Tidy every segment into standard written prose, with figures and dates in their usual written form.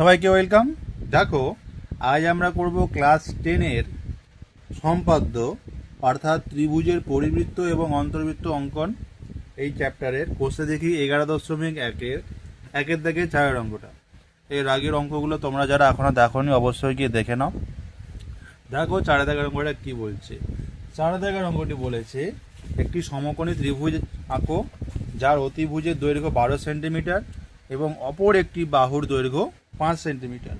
সবাইকে ওয়েলকাম। দেখো, আজ আমরা করব ক্লাস 10-এর সম্পাদ্য অর্থাৎ ত্রিভুজের পরিবৃত্ত এবং অন্তর্বৃত্ত অঙ্কন। এই চ্যাপ্টারের কোষে দেখি 11.1-এর দাগে 4 অঙ্কটা। এর আগের অঙ্কগুলো তোমরা যারা এখনো দেখোনি অবশ্যই গিয়ে দেখে নাও। দেখো 4 দাগের অঙ্কটা কি বলছে। 4 দাগের অঙ্কটি বলেছে একটি সমকোণী ত্রিভুজ আঁকো যার অতিভুজের দৈর্ঘ্য 12 সেন্টিমিটার এবং অপর একটি বাহুর দৈর্ঘ্য 5 সেন্টিমিটার।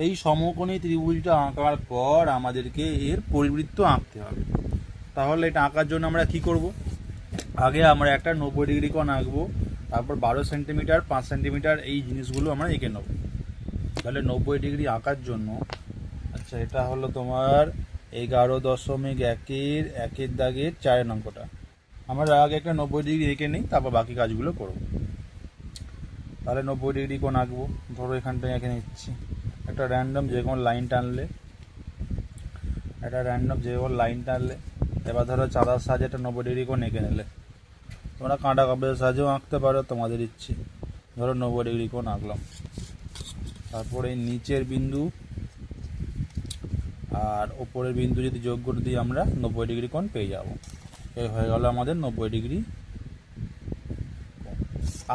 এই সমকোণী ত্রিভুজটা আঁকার পর আমাদেরকে এর পরিবৃত্ত আঁকতে হবে। তাহলে এটা আঁকার জন্য আমরা কি করব? আগে আমরা একটা 90 ডিগ্রি কোণ আঁকবো, তারপর 12 সেন্টিমিটার 5 সেন্টিমিটার এই জিনিসগুলো আমরা এঁকে নেব। তাহলে 90 ডিগ্রি আঁকার জন্য, আচ্ছা এটা হলো তোমার 11.1-এর দাগের 4 অঙ্কটা। আমরা আগে একটা 90 ডিগ্রি এঁকে নিই, তারপর বাকি কাজগুলো করব। তাহলে 90 ডিগ্রি কোণ আঁকবো। ধরো এখানটায় এঁকে নিচ্ছি একটা র্যান্ডম যে কোনো লাইন টানলে, এবার ধরো চাঁদার সাহায্যে একটা 90 ডিগ্রি কোণ এঁকে নিলে। তোমরা কাঁটা কাপড়ের সাহায্যেও আঁকতে পারো, তোমাদের ইচ্ছে। ধরো 90 ডিগ্রি কোণ আঁকলাম। তারপরে নিচের বিন্দু আর ওপরের বিন্দু যদি যোগ করে দিই আমরা 90 ডিগ্রি কোণ পেয়ে যাব। এই হয়ে গেল আমাদের 90 ডিগ্রি।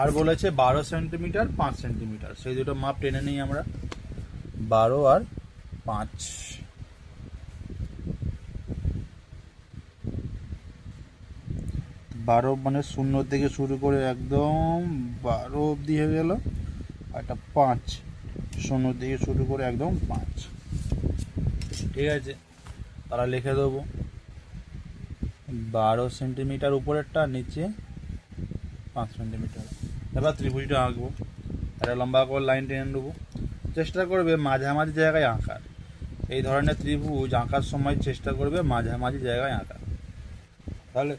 আর বলেছে 12 সেন্টিমিটার 5 সেন্টিমিটার, সেই দুটো মাপ টেনে নিই আমরা। 12 আর 5। 12 মানে 0 থেকে শুরু করে একদম 12 অবধি হয়ে গেল। আর একটা 5, 0 থেকে শুরু করে একদম 5। ঠিক আছে, তারা লিখে দেবো 12 সেন্টিমিটার উপরেরটা, নিচে 5 সেন্টিমিটার। এবার ত্রিভুজটা আঁকবো। একটা লম্বা করে লাইন টেনে নেবো। চেষ্টা করবে মাঝামাঝি জায়গায় আঁকার। এই ধরনের ত্রিভুজ আঁকার সময় চেষ্টা করবে মাঝামাঝি জায়গায় আঁকার, তাহলে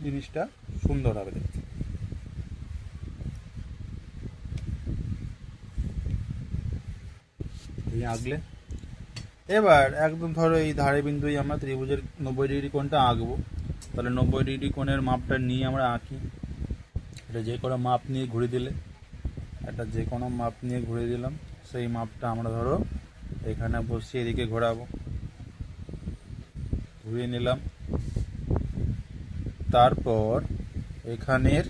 জিনিসটা সুন্দর হবে দেখতে। আঁকলে এবার একদম ধরো এই ধারে বিন্দুই আমরা ত্রিভুজের 90 ডিগ্রি কোণটা আঁকবো। তাহলে 90 ডিগ্রি কোণের মাপটা নিয়ে আমরা আঁকি। এটা যে কোনো মাপ নিয়ে ঘুরে দিলে, দিলাম। সেই মাপটা আমরা ধরো এখানে বসিয়ে এদিকে ঘুরিয়ে নিলাম। তারপর এখানের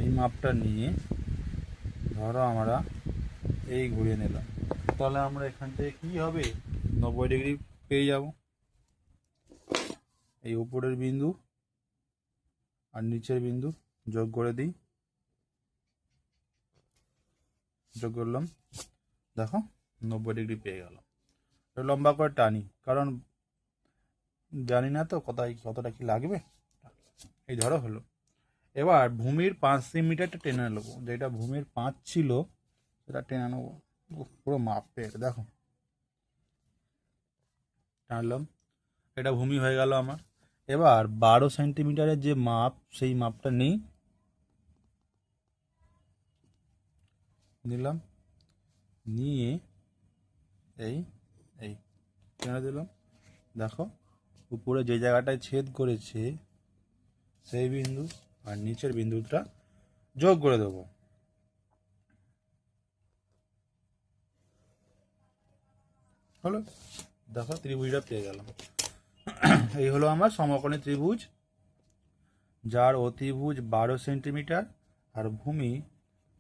এই মাপটা নিয়ে ধরো আমরা এই ঘুরিয়ে নিলাম। তাহলে আমরা এখান থেকে কি হবে, 90 ডিগ্রি পেয়ে যাব। এই উপরের বিন্দু আর নিচের বিন্দু যোগ করে দিই, যোগ করলাম। দেখো 90 ডিগ্রি পেয়ে গেল। লম্বা করে টানি, কারণ জানি না তো কতটা কি লাগবে। এই ধরো হলো। এবার ভূমির 5 সেন্টিমিটারটা টেনে নেবো। যেটা ভূমির 5 ছিল সেটা টেনে নেবো। পুরো মাপ পেয়ে দেখো টানলাম। এটা ভূমি হয়ে গেল আমার। এবার 12 সেন্টিমিটারের যে মাপ, সেই মাপটা নিলাম, নিয়ে এই এই টেনে দিলাম। দেখো উপরে যে জায়গাটায় ছেদ করেছে সেই বিন্দু আর নিচের বিন্দুটা যোগ করে দেবো। হলো, দেখো ত্রিভুজটা পেয়ে গেলাম। এই হলো আমার সমকোণী ত্রিভুজ যার অতিভুজ 12 সেন্টিমিটার আর ভূমি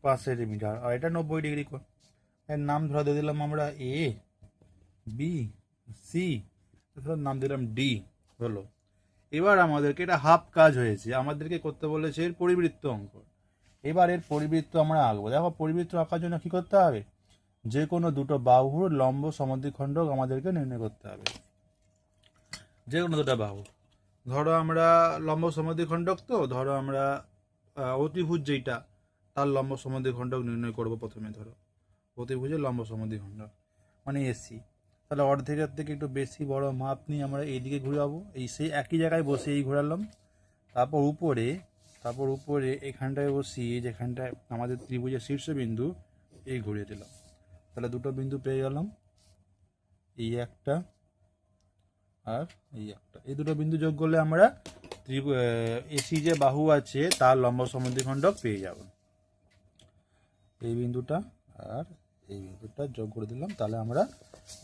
5 সেন্টিমিটার, আর এটা 90 ডিগ্রি কোণ। এর নাম ধরে দিয়ে দিলাম আমরা এ, বি, সি, নাম দিলাম ডি। হলো। এবার আমাদেরকে এটা হাফ কাজ হয়েছে, আমাদেরকে করতে বলেছে এর পরিবৃত্ত অঙ্ক। এবার এর পরিবৃত্ত আমরা আঁকবো। দেখো পরিবৃত্ত আঁকার জন্য কি করতে হবে, যে কোনো দুটো বাহুর লম্ব সমদ্বিখণ্ডক আমাদেরকে নির্ণয় করতে হবে। যে কোনো দুটো বাহু, ধরো আমরা লম্ব সমদ্বিখণ্ডক, তো ধরো আমরা অতিভুজ যেটা তার লম্ব সমদ্বিখণ্ডক নির্ণয় করব। প্রথমে ধরো অতিভুজের লম্ব সমদ্বিখণ্ডক মানে এসি। তাহলে অর্ধেকের থেকে একটু বেশি বড় মাপ নিয়ে আমরা এইদিকে ঘুরাবো। সেই একই জায়গায় বসে এই ঘোরালাম। তারপর উপরে এখানটায় বসিয়ে, যেখানটায় আমাদের ত্রিভুজের শীর্ষবিন্দু, এই ঘুরিয়ে দিলাম। তাহলে দুটো বিন্দু পেয়ে গেলাম, এই একটা আর এই একটা। এই দুটো বিন্দু যোগ করলে আমরা এসি যে বাহু আছে তার লম্ব সমদ্বিখণ্ডক পেয়ে যাব। এই বিন্দুটা আর এই বিন্দুটা যোগ করে দিলাম, তাহলে আমরা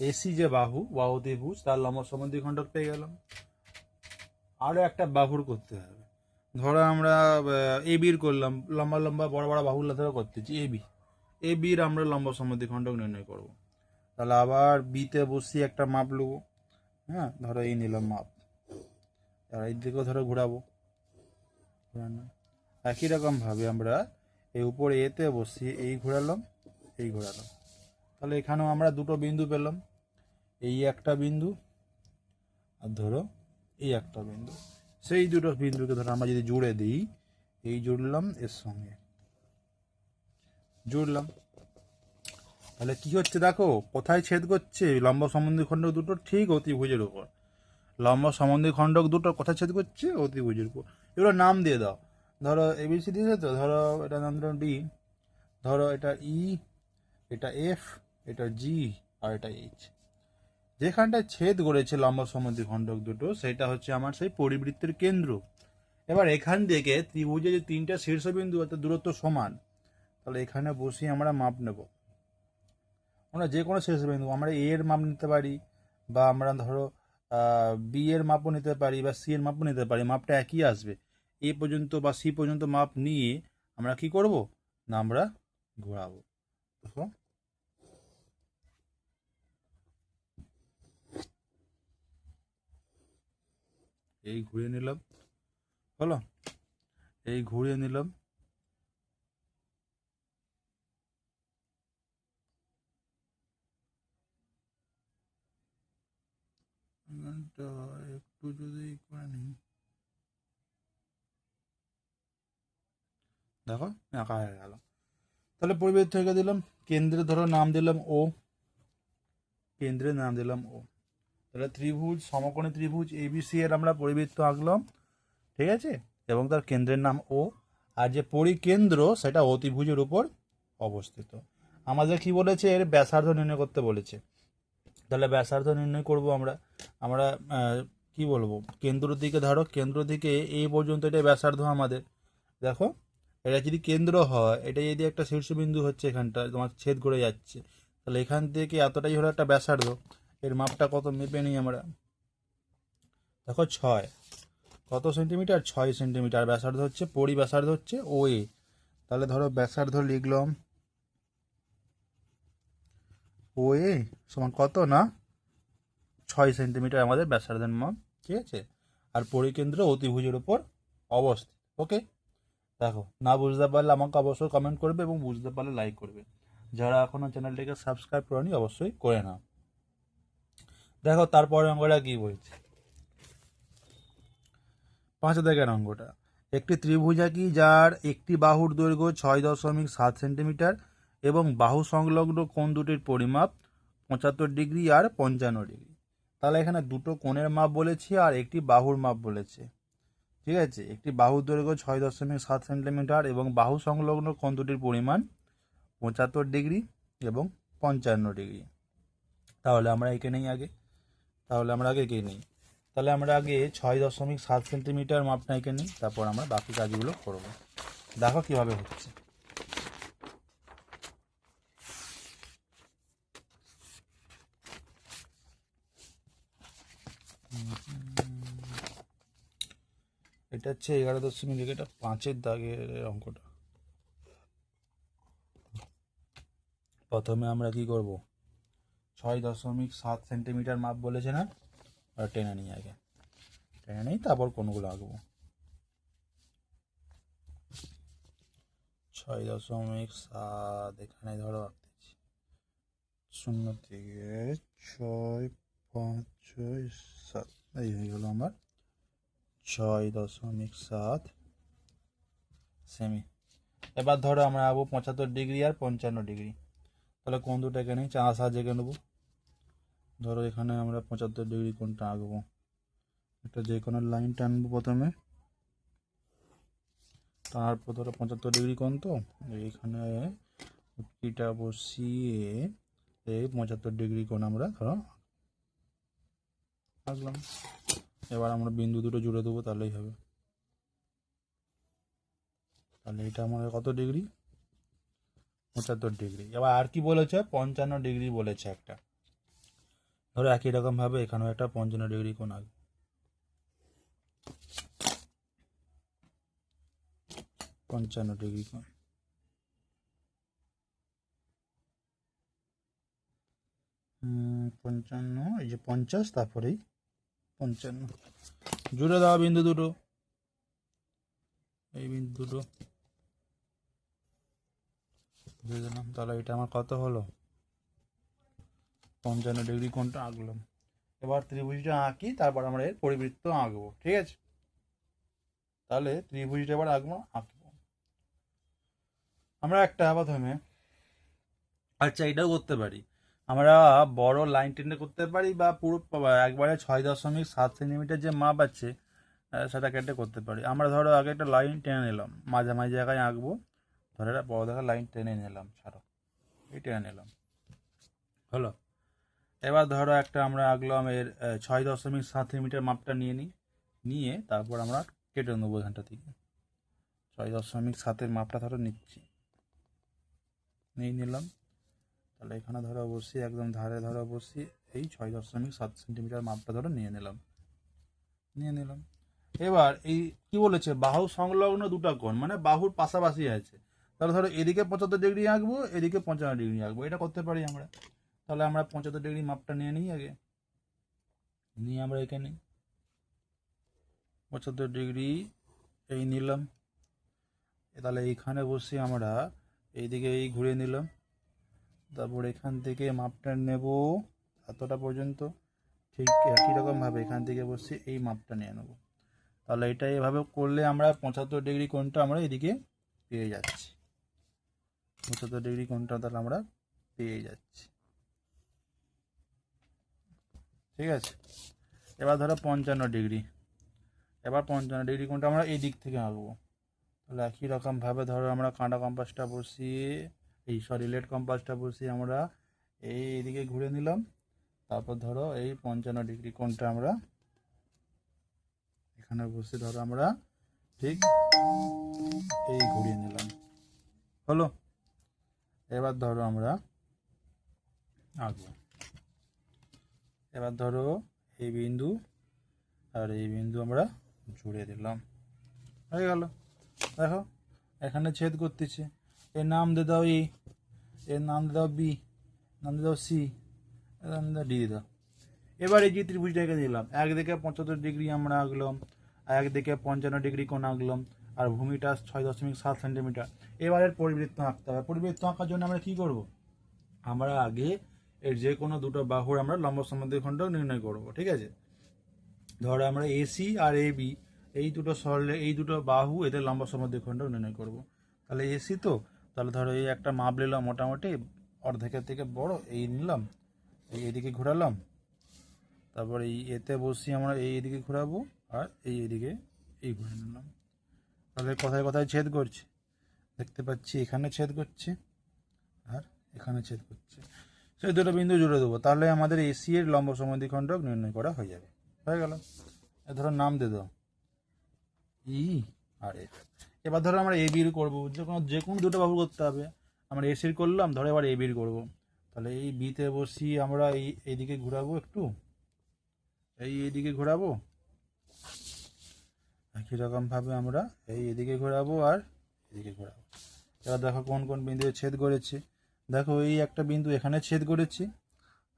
এসি যে বাহু ত্রিভুজ তার লম্ব সমদ্বিখণ্ডক পেয়ে গেলাম। আরও একটা বাহুর করতে হবে। ধরো আমরা এ বির করলাম, লম্বা লম্বা বড় বড় বাহুগুলো ধরো করতেছি এ বির আমরা লম্ব সমদ্বিখণ্ডক নির্ণয় করব। তাহলে আবার বিতে বসিয়ে একটা মাপ নেব। হ্যাঁ, ধরো এই নিলাম মাপ, আর এই দিকেও ধরো ঘোরাবো। একই রকমভাবে আমরা এই উপরে এতে বসিয়ে এই ঘোরালাম। তাহলে এখানেও আমরা দুটো বিন্দু পেলাম, এই একটা বিন্দু আর ধরো এই একটা বিন্দু। সেই দুটো বিন্দুকে ধরো আমরা যদি জুড়ে দিই, এই জুড়লাম এর সঙ্গে জুড়লাম, তাহলে কি হচ্ছে দেখো কোথায় ছেদ করছে? লম্ব সমদ্বিখণ্ডক দুটো ঠিক অতিভুজের উপর। লম্ব সমদ্বিখণ্ডক দুটো কোথায় ছেদ করছে? অতিভুজের উপর। এগুলো নাম দিয়ে দাও। ধরো এবিসি দিয়েছে তো, ধরো এটা নাম ধরো ডি, ধরো এটা ই, এটা এফ, এটা জি, আর এটা এইচ। যেখানটায় ছেদ করেছে লম্ব সমদ্বিখণ্ডক দুটো সেটা হচ্ছে আমার সেই পরিবৃত্তের কেন্দ্র। এবার এখান থেকে ত্রিভুজে যে তিনটা শীর্ষবিন্দু অর্থাৎ দূরত্ব সমান, তাহলে এখানে বসিয়ে আমরা মাপ নেব। আমরা যে কোনো শীর্ষবিন্দু, আমরা এ এর মাপ নিতে পারি, বা আমরা ধরো বি এর মাপও নিতে পারি, বা সি এর মাপও নিতে পারি। মাপটা একই আসবে। এ পর্যন্ত বা সি পর্যন্ত মাপ নিয়ে আমরা কি করব না, আমরা ঘোরাবো। দেখো এই ঘুরিয়ে নিলাম, হলো এই ঘুরিয়ে নিলাম। একটু যদি করে নিই, দেখো আঁকা হয়ে গেল। তাহলে পরিবৃত্ত থেকে দিলাম, কেন্দ্রে ধরো নাম দিলাম ও, কেন্দ্রের নাম দিলাম ও। তাহলে ত্রিভুজ, সমকোণী ত্রিভুজ এবিসি এর আমরা পরিবৃত্ত আঁকলাম, ঠিক আছে, এবং তার কেন্দ্রের নাম ও। আর যে পরিকেন্দ্র সেটা অতিভুজের উপর অবস্থিত। আমাদের কি বলেছে? এর ব্যাসার্ধ নির্ণয় করতে বলেছে। তাহলে ব্যাসার্ধ নির্ণয় করব আমরা। আমরা কি বলবো, কেন্দ্র দিকে ধরো, কেন্দ্র থেকে এই পর্যন্ত এটা ব্যাসার্ধ আমাদের। দেখো এটা যদি কেন্দ্র হয়, এটা যদি একটা শীর্ষবিন্দু হচ্ছে, এখানটা তোমার ছেদ করে যাচ্ছে, তাহলে এখান থেকে এতটাই হলো একটা ব্যাসার্ধ। এর মাপটা কত মেপে নিই আমরা, দেখো 6 কত সেন্টিমিটার, 6 সেন্টিমিটার। ব্যাসার্ধ হচ্ছে ব্যাসার্ধ হচ্ছে ও এ। তাহলে ধরো ব্যাসার্ধ লিখলাম ও এ সমান কত না 6 সেন্টিমিটার আমাদের ব্যাসার্ধের মাপ, ঠিক আছে। আর পরিকেন্দ্র অতিভুজের উপর অবস্থিত। ওকে, দেখো না বুঝতে পারলে আমাকে অবশ্যই কমেন্ট করবে, এবং বুঝতে পারলে লাইক করবে। যারা এখনো চ্যানেলটিকে সাবস্ক্রাইব করেনি অবশ্যই করে নাও। দেখো তারপরে অঙ্কটা কি বলছে, 5 দাগের অঙ্কটা। একটি ত্রিভুজ আঁকি যার একটি বাহুর দৈর্ঘ্য 6.7 সেন্টিমিটার এবং বাহু সংলগ্ন কোণ দুটির পরিমাপ 75 ডিগ্রি আর 55 ডিগ্রি। তাহলে এখানে দুটো কোণের মাপ বলেছি আর একটি বাহুর মাপ বলেছে, ঠিক আছে। একটি বাহুর দৈর্ঘ্য 6.7 সেন্টিমিটার এবং বাহু সংলগ্ন কোণ দুটির পরিমাণ 75 ডিগ্রি এবং 55 ডিগ্রি। তাহলে আমরা এঁকে নেই আগে, এঁকে নিই। তাহলে আমরা আগে 6.7 সেন্টিমিটার মাপটা এঁকে নিই, তারপর আমরা বাকি কাজগুলো করব। দেখো কিভাবে হচ্ছে। এটা হচ্ছে 11.1, এটা 5 দাগের অঙ্কটা। প্রথমে আমরা কি করব, 6.7 সেন্টিমিটার মাপ বলেছে না, টেনে নিই আগে, টেনে নিই তারপর কোনগুলো আঁকবো। 6.7 এখানে ধরো আঁকতেছি, 0 থেকে 6, 5, 6, 7, এই হয়ে গেল আমার 6.7 সেমি। এবার ধরো আমরা আঁকবো 75 ডিগ্রি আর 55 ডিগ্রি। তাহলে কোন দুটো এঁকে নিই, চাঁদা সাহায্যে এঁকে নেবো। ধরো এখানে আমরা 75 ডিগ্রি কোনটা আঁকবো, একটা যে কোনো লাইন টানবো প্রথমে, তারপর ধরো 75 ডিগ্রি কোণ, তো এইখানে এটা বসিয়ে এই 75 ডিগ্রি কোণ আমরা ধরো আঁকলাম। এবার আমরা বিন্দু দুটো জুড়ে দেবো, তাহলেই হবে। তাহলে এটা আমাদের কত ডিগ্রি, 75 ডিগ্রি। এবার আর কি বলেছে, 55 ডিগ্রি বলেছে একটা। ধরো একই রকম ভাবে এখানেও একটা 55 ডিগ্রি কোণ আঁকবো। 55 ডিগ্রি কোণ, পঞ্চান্ন, এই যে 50, তারপরেই 55, জুড়ে দেওয়া বিন্দু দুটো, এই বিন্দু দুটো দিয়ে দিলাম। তাহলে এটা আমার কত হলো, 55 ডিগ্রি কোণটা আঁকলাম। এবার ত্রিভুজটা আঁকি, তারপর আমরা এর পরিবৃত্ত আঁকবো, ঠিক আছে? তাহলে ত্রিভুজটা এবার আঁকবো আমরা একটা প্রথমে। আচ্ছা, এটাও করতে পারি আমরা, বড় লাইন টেনে করতে পারি, বা পুরো একবারে 6.7 সেন্টিমিটার যে মাপ আছে সেটা কেটে করতে পারি আমরা। ধরো আগে একটা লাইন টেনে নিলাম, মাঝামাঝি জায়গায় আঁকবো। ধরো একটা বড় দেখা লাইন টেনে নিলাম, ছাড়ো, এই টেনে নিলাম, হলো। এবার ধরো একটা আমরা আঁকলাম এর 6.7 সেন্টিমিটার মাপটা নিয়ে তারপর আমরা কেটে নেবো এখানটা থেকে। 6.7 মাপটা ধরো নিলাম। তাহলে এখানে ধরো বসিয়ে একদম ধারে ধরো বসিয়ে এই 6.7 সেন্টিমিটার মাপটা ধরো নিয়ে নিলাম। এবার এই কি বলেছে, বাহু সংলগ্ন দুটো কোণ, মানে বাহুর পাশাপাশি আছে। তাহলে ধরো এদিকে 75 ডিগ্রি আঁকবো, এদিকে 55 ডিগ্রি আঁকবো, এটা করতে পারি আমরা। তাহলে আমরা 75 ডিগ্রি মাপটা নিয়ে নিই আগে, নিয়ে আমরা এখানে 75 ডিগ্রি এই নিলাম। তাহলে এইখানে বসে আমরা এইদিকে এই ঘুরে নিলাম, তারপর এখান থেকে মাপটা নেব এতটা পর্যন্ত, ঠিক একই রকমভাবে এখান থেকে বসে এই মাপটা নিয়ে নেব। তাহলে এটা এভাবে করলে আমরা 75 ডিগ্রি কোণটা আমরা এদিকে পেয়ে যাচ্ছি। 75 ডিগ্রি কোণটা তাহলে আমরা পেয়ে যাচ্ছি, ঠিক আছে? এবার ধরো 55 ডিগ্রি, এবার 55 ডিগ্রি কোণটা আমরা এই দিক থেকে আঁকবো। তাহলে একই রকমভাবে ধরো আমরা কাঁটা কম্পাসটা বসিয়ে লেড কম্পাসটা বসিয়ে আমরা এইদিকে ঘুরে নিলাম। তারপর ধরো এই 55 ডিগ্রি কোণটা আমরা এখানে বসে ধরো আমরা ঠিক এই ঘুরিয়ে নিলাম, হলো। এবার ধরো আমরা আঁকবো। এবার ধরো এই বিন্দু আর এই বিন্দু আমরা জুড়ে দিলাম, হয়ে গেল। দেখো এখানে ছেদ করতেছে, এর নাম দিয়ে দাও ই, এর নাম দিয়ে দাও বি, নাম দিয়ে দাও সি, এর নাম দিয়ে দাও ডি দাও। এবার এই যে ত্রিভুজটাকে দিলাম, একদিকে 75 ডিগ্রি আমরা আঁকলাম, একদিকে 55 ডিগ্রি কোণ আঁকলাম, আর ভূমিটা 6.7 সেন্টিমিটার। এবার এর পরিবৃত্ত আঁকতে হবে। পরিবৃত্ত আঁকার জন্য আমরা কি করব, আমরা আগে এর যে কোনো দুটো বাহুর আমরা লম্ব সমদ্বিখণ্ড নির্ণয় করব, ঠিক আছে? ধরো আমরা এসি আর এ বি এই দুটো বাহু এদের লম্ব সমদ্বিখণ্ড নির্ণয় করব। তাহলে এসি তো, তাহলে ধরো এই একটা মাপ নিলাম মোটামুটি অর্ধেকের থেকে বড়, এই নিলাম, এইদিকে ঘোরালাম, তারপর এই এতে বসিয়ে আমরা এইদিকে ঘোরাবো, আর এইদিকে এই ঘুরে নিলাম। তাহলে কোথায় কোথায় ছেদ করছে দেখতে পাচ্ছি, এখানে ছেদ করছে আর এখানে ছেদ করছে, সেই দুটো বিন্দু জুড়ে দেবো। তাহলে আমাদের এসি এর লম্ব সমদ্বিখণ্ড নির্ণয় করা হয়ে যাবে, হয়ে গেল। ধরো নাম দিয়ে দাও ই আর এ। এবার ধরো আমরা এ বির করবো, যে কোনো দুটো বাহু করতে হবে। আমরা এসির করলাম, ধরো এবার এ বির করবো। তাহলে এই বিতে বসি আমরা এইদিকে ঘোরাবো একটু, এইদিকে ঘোরাবো, একই রকমভাবে আমরা এদিকে ঘোরাবো আর এদিকে ঘোরাবো। এবার দেখো কোন কোন বিন্দু ছেদ করেছে। দেখো এই একটা বিন্দু এখানে ছেদ করেছে,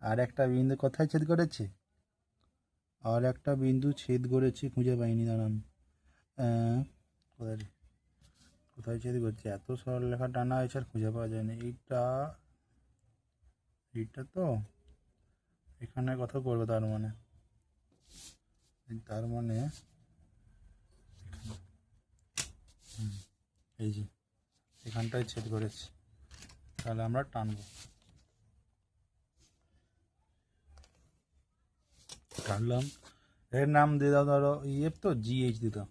আর একটা বিন্দু কোথায় ছেদ করেছে, আর একটা বিন্দু ছেদ করেছে, খুঁজে পাইনি, দাঁড়ান, কোথায় কোথায় ছেদ করছে, এত সরল লেখা টানা হয়েছে আর খুঁজে পাওয়া যায়নি। এইটা তো এখানে কথা করবে, তার মানে এই যে এখানটায় ছেদ করেছে, তাহলে আমরা টানবো, টানলাম। এর নাম দিয়ে দাও ধরো ইএফ তো জিএইচ দিয়ে দাও,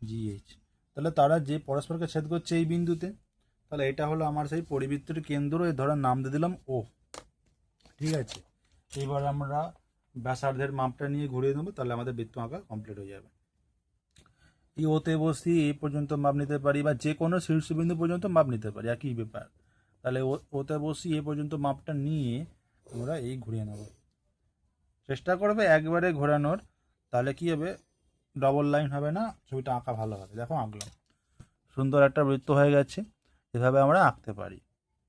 জিএইচ। তাহলে তারা যে পরস্পরকে ছেদ করছে এই বিন্দুতে, তাহলে এটা হলো আমার সেই পরিবৃত্তের কেন্দ্র, এই ধরো নাম দিয়ে দিলাম ও, ঠিক আছে? এবার আমরা ব্যাসার্ধের মাপটা নিয়ে ঘুরিয়ে দেবো, তাহলে আমাদের বৃত্ত আঁকা কমপ্লিট হয়ে যাবে। এই ওতে বসি এই পর্যন্ত মাপ নিতে পারি, বা যে কোনো শীর্ষবিন্দু পর্যন্ত মাপ নিতে পারি, একই ব্যাপার। তাহলে ওতে বসিয়ে এ পর্যন্ত মাপটা নিয়ে আমরা এই ঘুরিয়ে নেব। চেষ্টা করবে একবারে ঘোরানোর, তাহলে কি হবে, ডবল লাইন হবে না, ছবিটা আঁকা ভালো হবে। দেখো আঁকলাম, সুন্দর একটা বৃত্ত হয়ে গেছে। এভাবে আমরা আঁকতে পারি,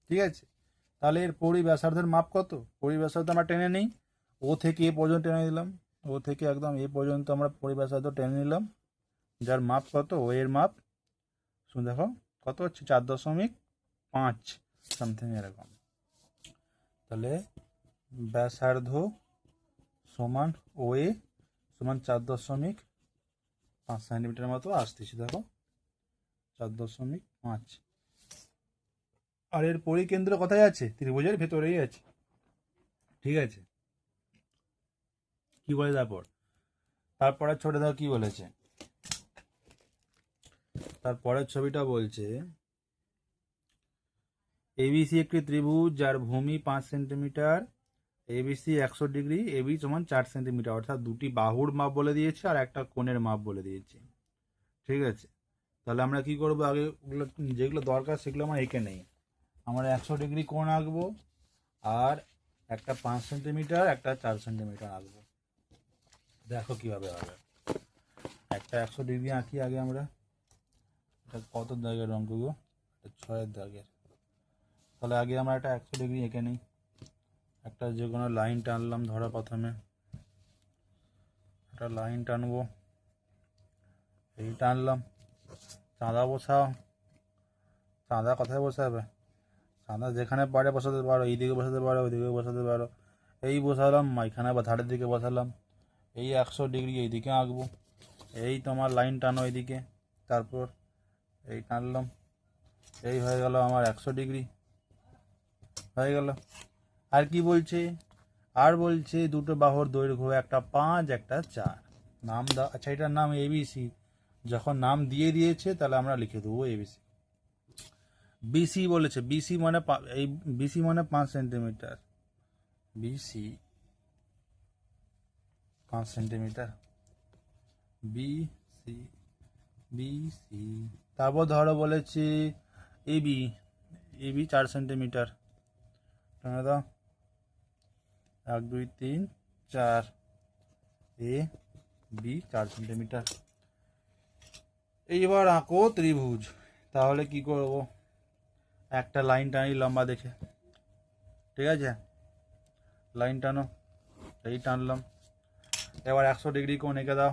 ঠিক আছে। তাহলে এর পরিব্যাসার্ধের মাপ কত? পরিব্যাসার্ধ আমরা টেনে নিই, ও থেকে এ পর্যন্ত টেনে নিলাম, ও থেকে একদম এ পর্যন্ত আমরা পরিব্যাসার্ধ টেনে নিলাম, যার মাপ কত, ও এর মাপ শুনে দেখো কত হচ্ছে, 4.5 সামথিং এরকম। তাহলে ব্যাসার্ধ সমান ও এ সমান 4.5 সেন্টিমিটার মতো আসতেছি, দেখো 4.5। আর এর পরিকেন্দ্র কোথায় আছে? ত্রিভুজের ভেতরেই আছে, ঠিক আছে। কি বলে তারপরে ছোট দেখো কি বলেছে, তারপরের ছবিটা বলছে এবিসি একটি ত্রিভুজ যার ভূমি 5 সেন্টিমিটার, এবিসি 100 ডিগ্রি, এবি সমান 4 সেন্টিমিটার, অর্থাৎ দুটি বাহুর মাপ বলে দিয়েছে আর একটা কোণের মাপ বলে দিয়েছে, ঠিক আছে। তাহলে আমরা কি করবো, আগে যেগুলো দরকার সেগুলো আমরা এঁকে নেই। আমরা 100 ডিগ্রি কোণ আঁকবো, আর একটা 5 সেন্টিমিটার, একটা 4 সেন্টিমিটার আঁকবো। দেখো কিভাবে হবে। একটা 100 ডিগ্রি আঁকি আগে আমরা, এটা কত দাগের অঙ্কগুলো, 6 দাগের। তাহলে আগে আমরা একটা 100 ডিগ্রি এঁকে নিই। একটা যে কোনো লাইন টানলাম, ধরো প্রথমে একটা লাইন টানবো, এই টানলাম। চাঁদা বসাও, চাঁদা কোথায় বসাবে, চাঁদা যেখানে পারে বসাতে পারো, এইদিকে বসাতে পারো, ওইদিকে বসাতে পারো। এই বসালাম এখানে বা ধারের দিকে বসালাম, এই 100 ডিগ্রি এইদিকে আঁকবো। এই তোমার লাইন টানো এইদিকে, তারপর এই টানলাম, এই হয়ে গেল আমার 100 ডিগ্রি হয়ে গেল। আর কি বলছে, আর বলছে দুটো বাহুর দৈর্ঘ্য, একটা 5 একটা 4, নাম দাও। আচ্ছা, এটার নাম এবিসি, যখন নাম দিয়ে দিয়েছে তাহলে আমরা লিখে দেবো এবিসি। বিসি বলেছে, বিসি মানে এই বিসি মানে 5 centimetre, BC 5 centimetre, BC BC. তারপর ধরো বলেছি এবি, এবি 4 সেন্টিমিটার, টানা দাও, 1 2 3 4, এ বি 4 সেন্টিমিটার। এইবার আঁকো ত্রিভুজ। তাহলে কি করব, একটা লাইন টানি লম্বা দেখে, ঠিক আছে, লাইন টানো, এই টানলাম। এবার 100 ডিগ্রি কোণ এঁকে দাও,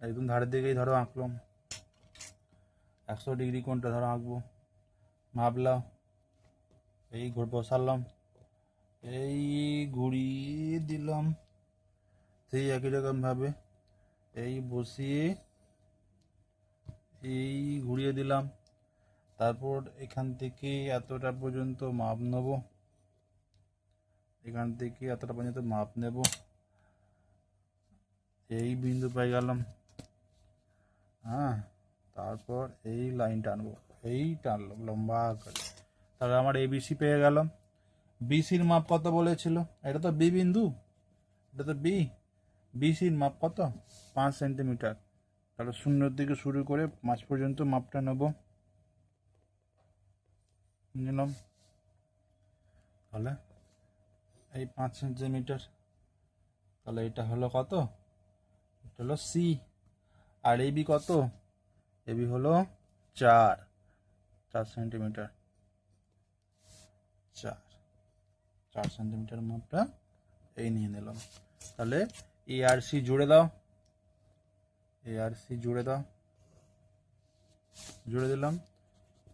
একদম ধারের দিকেই ধরো আঁকলাম, 100 ডিগ্রি কোণটা ধরো আঁকবো, মাপলাম, এই বসালাম, এই ঘুরিয়ে দিলাম, সেই একই রকম ভাবে এই বসিয়ে এই ঘুরিয়ে দিলাম। তারপর এখান থেকে এতটা পর্যন্ত মাপ নেব, এখান থেকে এতটা পর্যন্ত মাপ নেব, এই বিন্দু পেয়ে গেলাম, হ্যাঁ। তারপর এই লাইন টানবো, এই টানলাম লম্বা করে, তাহলে আমার এবিসি পেয়ে গেলাম। বিসির মাপ কত বলেছিল, এটা তো বি বিন্দু, এটা তো বি, বিসির মাপ কত, 5 সেন্টিমিটার। তাহলে 0 থেকে শুরু করে 5 পর্যন্ত মাপটা নেব, নিলাম। তাহলে এই 5 সেন্টিমিটার, তাহলে এটা হলো কত, এটা হলো সি। আর এবি কত, এবি হলো 4 সেন্টিমিটার, 4 সেন্টিমিটার মাপটা এই নিয়ে নিলাম। তাহলে এ আর সি জুড়ে দাও, এ আর সি জুড়ে দাও, জুড়ে দিলাম।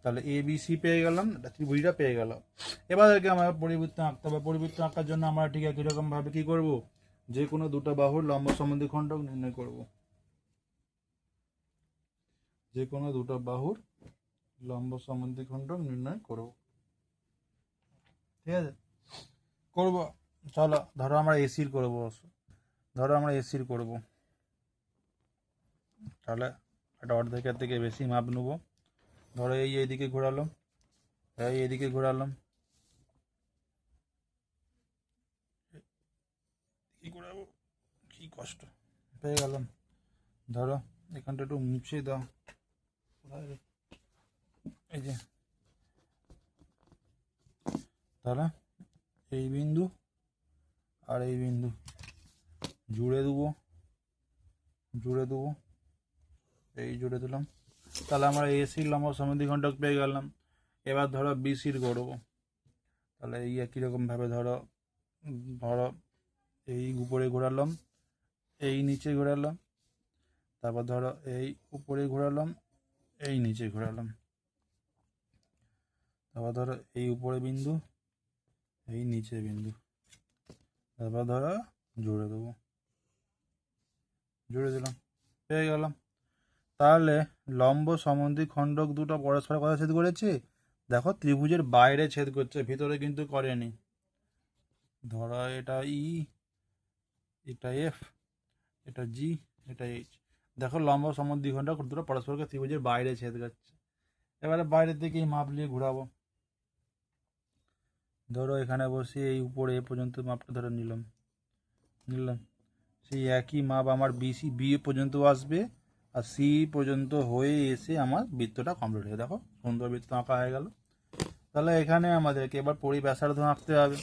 তাহলে এ বি সি পেয়ে গেলাম, ত্রিভুজটা পেয়ে গেল। এবার আমরা পরিবৃত্ত আঁকতে হবে। পরিবৃত্ত আঁকার জন্য আমরা ঠিক একই রকম ভাবে কি করব, যে কোনো দুটো বাহুর লম্ব সমদ্বিখণ্ডক নির্ণয় করব, যে কোনো দুটো বাহুর লম্ব সমদ্বিখণ্ডক নির্ণয় করব, ঠিক আছে, করব। চলো ধরো আমরা এসির করব, ধরো আমরা এসির করব, তাহলে একটা অর্ধেকের থেকে বেশি মাপ নেব। ধরো এই এইদিকে ঘোরালাম, এই এদিকে ঘোরালাম, কি ঘোরাবো, কি কষ্ট, পেয়ে গেলাম। ধরো এখানটা একটু মুছে দাও, এই যে তাহলে এই বিন্দু আর এই বিন্দু জুড়ে দেবো, এই জুড়ে দিলাম। তাহলে আমরা এসির লম্ব সমদ্বিখণ্ডক পেয়ে গেলাম। এবার ধরো বিসির করবো। তাহলে এই একই রকমভাবে ধরো এই উপরে ঘোরালাম, এই নিচে ঘোরালাম, তারপর ধরো এই উপরে ঘোরালাম, এই নিচে ঘোরালাম, তারপর ধরো এই উপরে বিন্দু, এই নিচে বিন্দু, তারপর ধরো জুড়ে দেবো, জুড়ে দিলাম, পেয়ে গেলাম। তাহলে লম্ব সমদ্বিখণ্ডক দুটো পরস্পর কথা ছেদ করেছে। দেখো ত্রিভুজের বাইরে ছেদ করছে, ভিতরে কিন্তু করেনি। ধরো এটা ই, এটা এফ, এটা জি, এটা এইচ। দেখো লম্ব সমদ্বিখণ্ডক দুটো পরস্পরকে ত্রিভুজের বাইরে ছেদ করছে। এবারে বাইরের দিকে মাপ নিয়ে ঘোরাবো। ধরো এখানে বসে এই উপরে এ পর্যন্ত মাপটা ধরে নিলাম, সেই একই মাপ আমার বিসি বি পর্যন্ত আসবে, আর সি পর্যন্ত হয়ে এসে আমার বৃত্তটা কমপ্লিট হয়ে, দেখো সুন্দর বৃত্ত আঁকা হয়ে গেল। তাহলে এখানে আমাদেরকে এবার পরিব্যাসার্ধ আঁকতে হবে।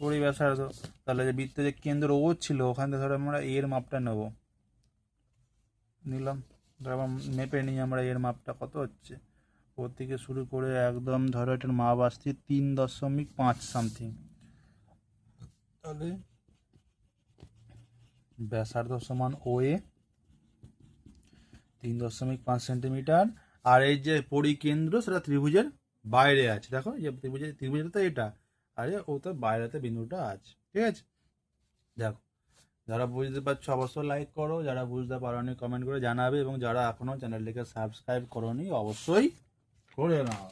পরিব্যাসার্ধ, তাহলে যে বৃত্তের যে কেন্দ্র ও ছিল ওখান থেকে ধরো আমরা এর মাপটা নেব, নিলাম। তারপর মেপে নিই আমরা এর মাপটা কত হচ্ছে। ওর থেকে শুরু করে একদম ধরো এটার মাপ আসছে 3.5 সামথিং। তাহলে ব্যাসার্ধ সমান ও এ 3.5 সেন্টিমিটার। আর এই যে পরিকেন্দ্র সেটা ত্রিভুজের বাইরে আছে। দেখো যে ত্রিভুজের তো এটা, আরে ও তো বাইরেতে বিন্দুটা আছে। ঠিক আছে, দেখো যারা বুঝতে পারছো অবশ্যই লাইক করো, যারা বুঝতে পারোনি কমেন্ট করে জানাবে, এবং যারা এখনো চ্যানেলটিকে সাবস্ক্রাইব করোনি অবশ্যই করে নাও।